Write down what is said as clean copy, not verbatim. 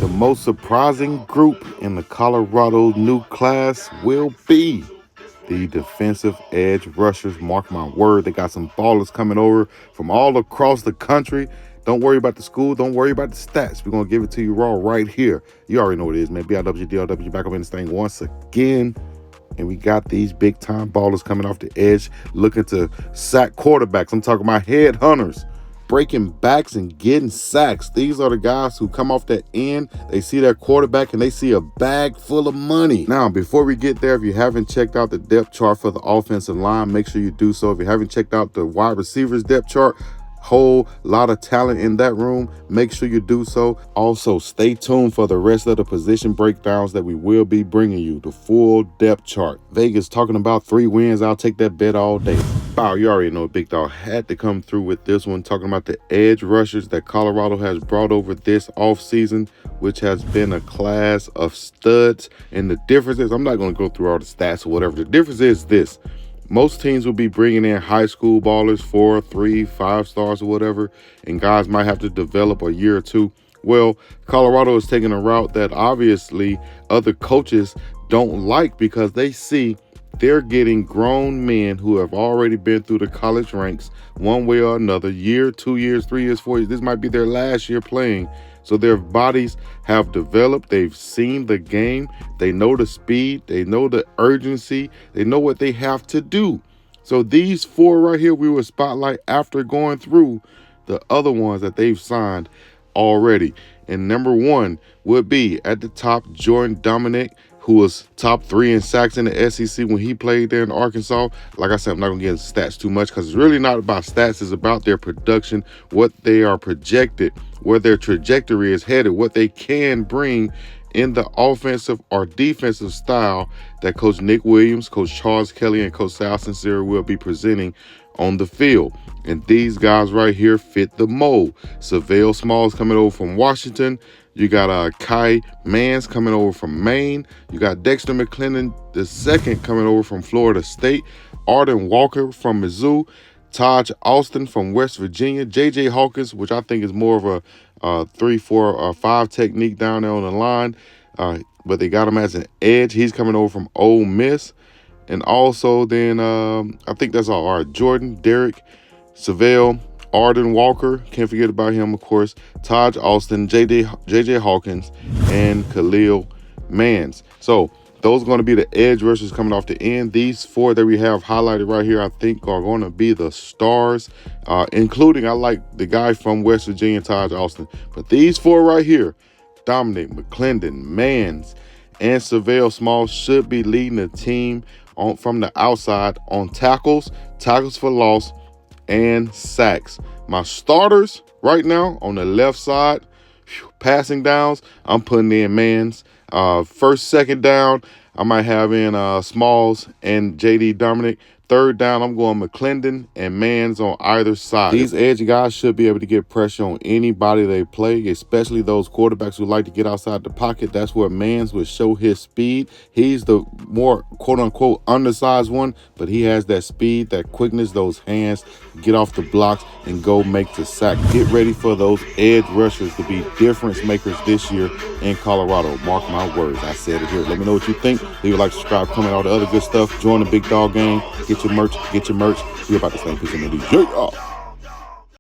The most surprising group in the Colorado new class will be the defensive edge rushers. Mark my word, they got some ballers coming over from all across the country. Don't worry about the school. Don't worry about the stats. We're going to give it to you raw right here. You already know what it is, man. BIWDLW back up in this thing once again. And we got these big-time ballers coming off the edge looking to sack quarterbacks. I'm talking about headhunters, breaking backs and getting sacks. These are the guys who come off that end. They see their quarterback and they see a bag full of money. Now, before we get there, if you haven't checked out the depth chart for the offensive line, make sure you do so. If you haven't checked out the wide receivers depth chart, whole lot of talent in that room, make sure you do so. Also, stay tuned for the rest of the position breakdowns that we will be bringing you, the full depth chart. Vegas talking about 3 wins. I'll take that bet all day. Wow, you already know Big Dawg had to come through with this one, talking about the edge rushers that Colorado has brought over this offseason, which has been a class of studs. And the difference is, I'm not going to go through all the stats or whatever. The difference is this: most teams will be bringing in high school ballers, 4, 3, 5 stars or whatever, and guys might have to develop a year or two. Well, Colorado is taking a route that obviously other coaches don't like, because they see they're getting grown men who have already been through the college ranks one way or another, year, 2 years, 3 years, 4 years. This might be their last year playing. So their bodies have developed. They've seen the game. They know the speed. They know the urgency. They know what they have to do. So these 4 right here, we will spotlight after going through the other ones that they've signed already. And number 1 would be at the top, Jordan Dominic, who was top 3 in sacks in the SEC when he played there in Arkansas. Like I said, I'm not going to get into stats too much, because it's really not about stats. It's about their production, what they are projected, where their trajectory is headed, what they can bring in the offensive or defensive style that Coach Nick Williams, Coach Charles Kelly, and Coach Sal Sincere will be presenting on the field. And these guys right here fit the mold. Savelle Smalls coming over from Washington. You got Kai Mans coming over from Maine. You got Dexter McClendon II coming over from Florida State. Arden Walker from Mizzou. Taj Austin from West Virginia. J.J. Hawkins, which I think is more of a 3, 4, or 5 technique down there on the line. But they got him as an edge. He's coming over from Ole Miss. And also then I think that's all. All right, Jordan, Derek, Savelle, Arden Walker, can't forget about him, of course, Taj Austin, J.J. Hawkins, and Khalil Mans. So those are going to be the edge rushers coming off the end. These 4 that we have highlighted right here, I think, are going to be the stars, including, I like the guy from West Virginia, Taj Austin. But these 4 right here, Dominic, McClendon, Mans, and Savelle Smalls, should be leading the team from the outside on tackles for loss, and sacks. My starters right now on the left side, passing downs, I'm putting in Mans. First, second down, I might have in Smalls and J.D. Dominic. Third down, I'm going McClendon and Mans on either side. These edge guys should be able to get pressure on anybody they play, especially those quarterbacks who like to get outside the pocket. That's where Mans would show his speed. He's the more quote-unquote undersized one, but he has that speed, that quickness, those hands, get off the blocks and go make the sack. Get ready for those edge rushers to be difference makers this year in Colorado. Mark my words. I said it here. Let me know what you think. Leave a like, subscribe, comment, all the other good stuff. Join the Big Dawg gang. Get your merch. We're about to same piece in the DJ.